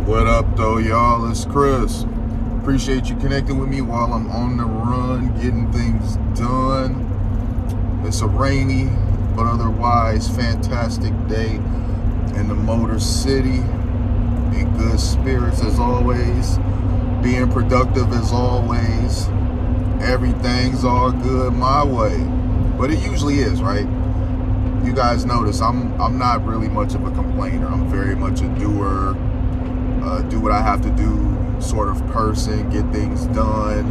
What up, though, y'all? It's Chris. Appreciate you connecting with me while I'm on the run, getting things done. It's a rainy, but otherwise fantastic day in the Motor City. In good spirits as always. Being productive as always. Everything's all good my way. But it usually is, right? You guys notice I'm not really much of a complainer. I'm very much a doer. Do what I have to do sort of person, get things done.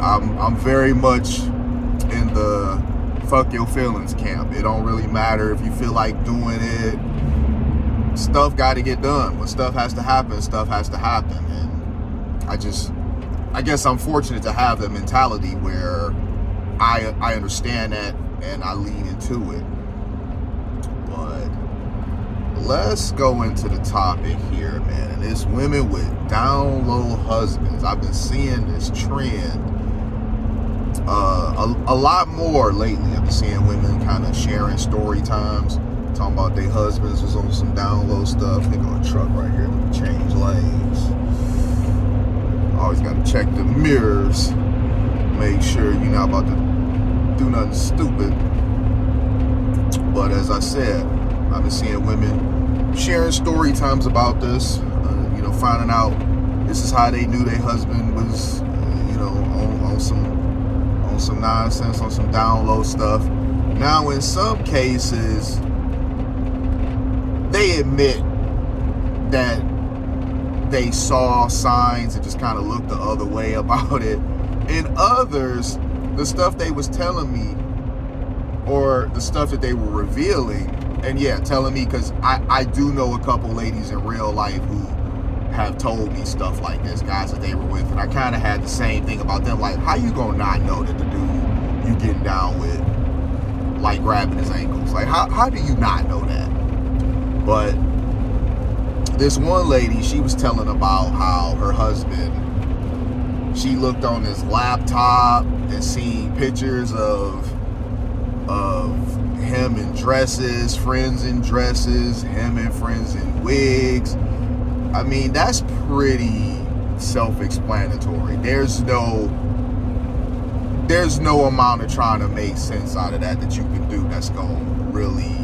I'm very much in the fuck your feelings camp. It don't really matter if you feel like doing it. Stuff got to get done. When stuff has to happen, stuff has to happen. And I guess I'm fortunate to have the mentality where I understand that and I lean into it. But let's go into the topic here, man. And it's women with down low husbands. I've been seeing this trend a lot more lately. I've been seeing women kind of sharing story times, talking about their husbands was on some down low stuff. They got a truck right here. Let me change lanes. Always got to check the mirrors. Make sure you're not about to do nothing stupid. But as I said, I've been seeing women sharing story times about this, finding out this is how they knew their husband was, on some nonsense, on some down low stuff. Now, in some cases, they admit that they saw signs and just kind of looked the other way about it. In others, the stuff they was telling me, or the stuff that they were revealing, and telling me, because I do know a couple ladies in real life who have told me stuff like this, guys that they were with, and I kind of had the same thing about them. Like, how you gonna not know that the dude you getting down with, like, grabbing his ankles? Like, how do you not know that? But this one lady, she was telling about how her husband, she looked on his laptop and seen pictures of him in dresses, friends in dresses, him and friends in wigs. I mean, that's pretty self-explanatory. There's no amount of trying to make sense out of that you can do that's gonna really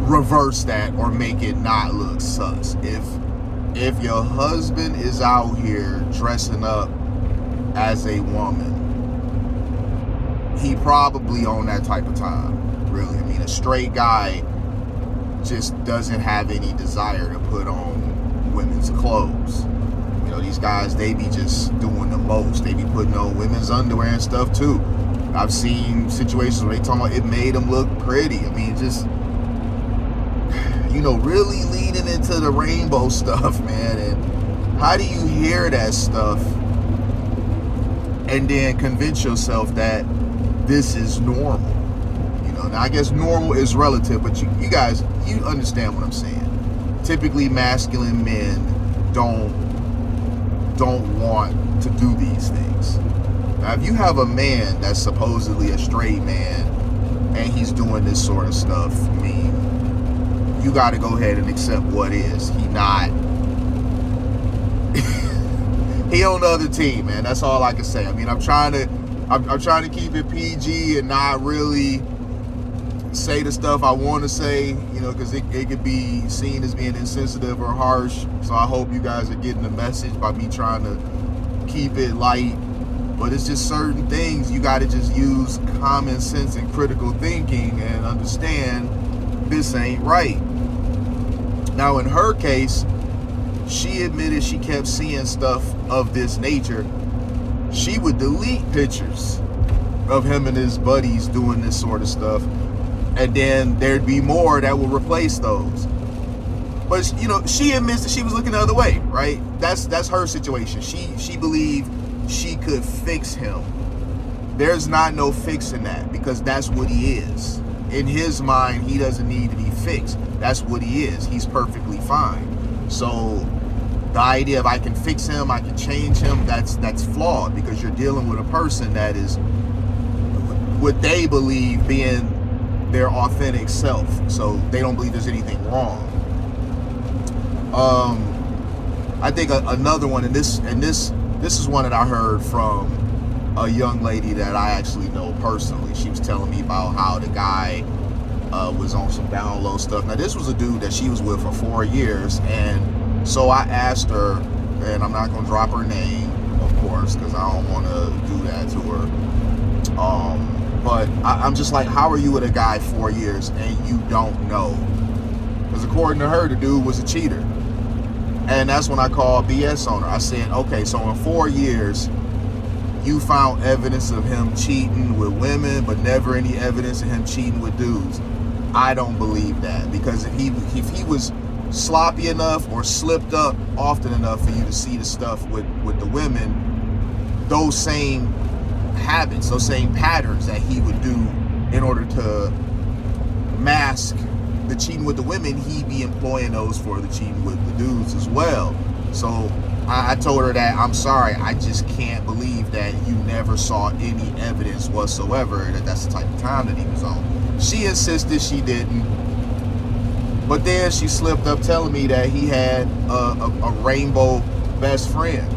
reverse that or make it not look sus. If your husband is out here dressing up as a woman, he probably on that type of time, really. I mean, a straight guy just doesn't have any desire to put on women's clothes. These guys, they be just doing the most. They be putting on women's underwear and stuff too. I've seen situations where they talking about it made them look pretty. I mean, just, really leaning into the rainbow stuff, man. And how do you hear that stuff and then convince yourself that this is normal? Now I guess normal is relative, but you guys, you understand what I'm saying. Typically masculine men don't want to do these things. Now, if you have a man that's supposedly a straight man and he's doing this sort of stuff, I mean, you got to go ahead and accept what is. He on the other team, man. That's all I can say. I mean, I'm trying to keep it PG and not really say the stuff I want to say, because it could be seen as being insensitive or harsh. So I hope you guys are getting the message by me trying to keep it light. But it's just certain things you got to just use common sense and critical thinking and understand this ain't right. Now, in her case, she admitted she kept seeing stuff of this nature. She would delete pictures of him and his buddies doing this sort of stuff, and then there'd be more that would replace those. But she admits that she was looking the other way, right? That's her situation. She believed she could fix him. There's not no fixing that, because that's what he is. In his mind, he doesn't need to be fixed. That's what he is. He's perfectly fine. So the idea of I can fix him, I can change him, that's flawed, because you're dealing with a person that is what they believe being their authentic self. So they don't believe there's anything wrong. I think another one, and this is one that I heard from a young lady that I actually know personally. She was telling me about how the guy was on some down low stuff. Now, this was a dude that she was with for 4 years, and so I asked her, and I'm not going to drop her name, of course, because I don't want to do that to her. But I'm just like, how are you with a guy 4 years and you don't know? Because according to her, the dude was a cheater. And that's when I called BS on her. I said, okay, so in 4 years, you found evidence of him cheating with women, but never any evidence of him cheating with dudes. I don't believe that, because if he was sloppy enough or slipped up often enough for you to see the stuff with the women, those same habits, those same patterns that he would do in order to mask the cheating with the women, he'd be employing those for the cheating with the dudes as well. So I told her that, I'm sorry, I just can't believe that you never saw any evidence whatsoever that that's the type of time that he was on. She insisted she didn't, but then she slipped up telling me that he had a rainbow best friend.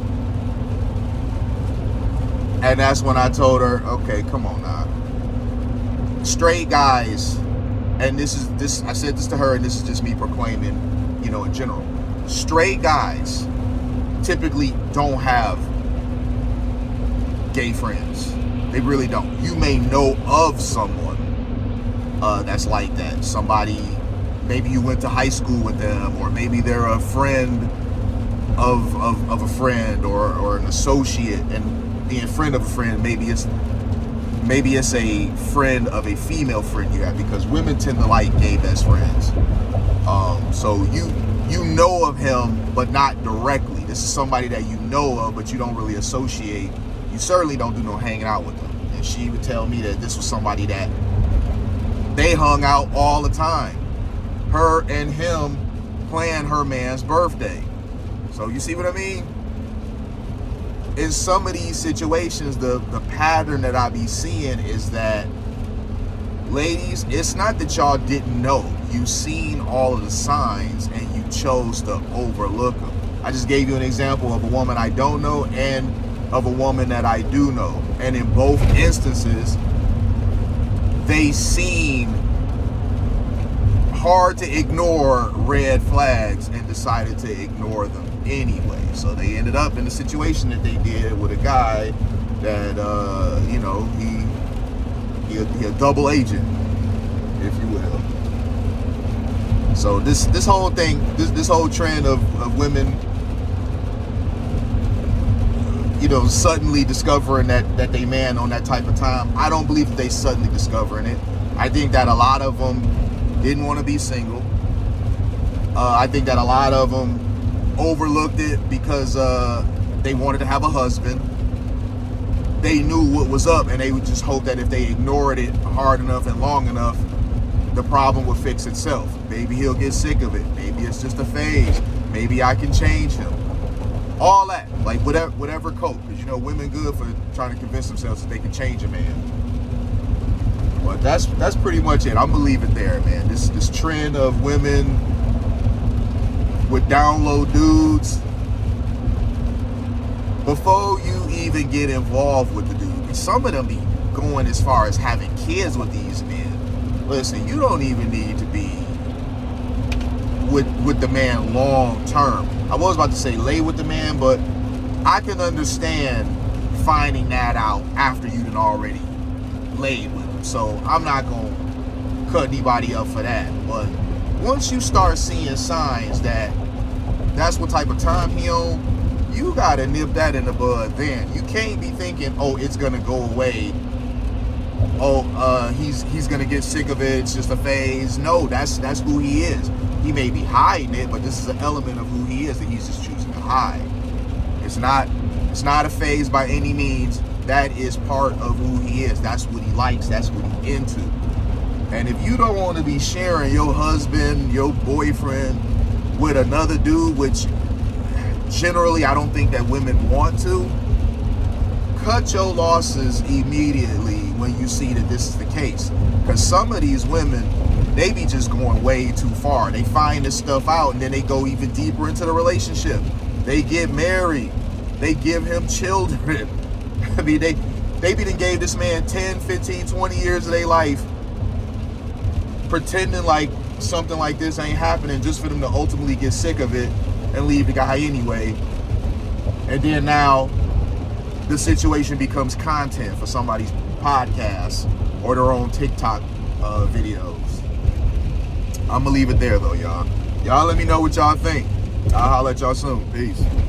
And that's when I told her, okay, come on now. Straight guys, and this I said this to her, and this is just me proclaiming, in general. Straight guys typically don't have gay friends. They really don't. You may know of someone that's like that. Somebody, maybe you went to high school with them, or maybe they're a friend of a friend, or an associate, and being a friend of a friend, maybe it's a friend of a female friend you have, because women tend to like gay best friends. So you know of him, but not directly. This is somebody that you know of, but you don't really associate. You certainly don't do no hanging out with them. And she would tell me that this was somebody that they hung out all the time. Her and him planned her man's birthday. So you see what I mean? In some of these situations, the pattern that I be seeing is that, ladies, it's not that y'all didn't know. You seen all of the signs and you chose to overlook them. I just gave you an example of a woman I don't know and of a woman that I do know. And in both instances, they seem hard to ignore red flags and decided to ignore them anyway. So they ended up in the situation that they did with a guy that, he a double agent, if you will. So this whole thing, this whole trend of women, suddenly discovering that they man on that type of time, I don't believe that they suddenly discovering it. I think that a lot of them didn't want to be single. I think that a lot of them overlooked it because they wanted to have a husband. They knew what was up, and they would just hope that if they ignored it hard enough and long enough, the problem would fix itself. Maybe he'll get sick of it. Maybe it's just a phase. Maybe I can change him. All that, like whatever cope, because women good for trying to convince themselves that they can change a man. But that's pretty much it. I'm gonna leave it there, man. This trend of women with down low dudes, before you even get involved with the dude, and some of them be going as far as having kids with these men. Listen, you don't even need to be with the man long term. I was about to say lay with the man, but I can understand finding that out after you done already laid with him. So I'm not gonna cut anybody up for that. But once you start seeing signs that that's what type of time he on, you gotta nip that in the bud then. You can't be thinking, oh, it's gonna go away. Oh, he's gonna get sick of it, it's just a phase. No, that's who he is. He may be hiding it, but this is an element of who he is that he's just choosing to hide. It's not a phase by any means. That is part of who he is. That's what he likes, that's what he's into. And if you don't want to be sharing your husband, your boyfriend with another dude, which generally I don't think that women want to, cut your losses immediately when you see that this is the case. Because some of these women they be just going way too far. They find this stuff out, and then they go even deeper into the relationship. They get married. They give him children. I mean, they be done gave this man 10, 15, 20 years of their life, pretending like something like this ain't happening, just for them to ultimately get sick of it and leave the guy anyway. And then now the situation becomes content for somebody's podcast or their own TikTok videos. I'm gonna leave it there though, y'all. Y'all let me know what y'all think. I'll holler at y'all soon. Peace.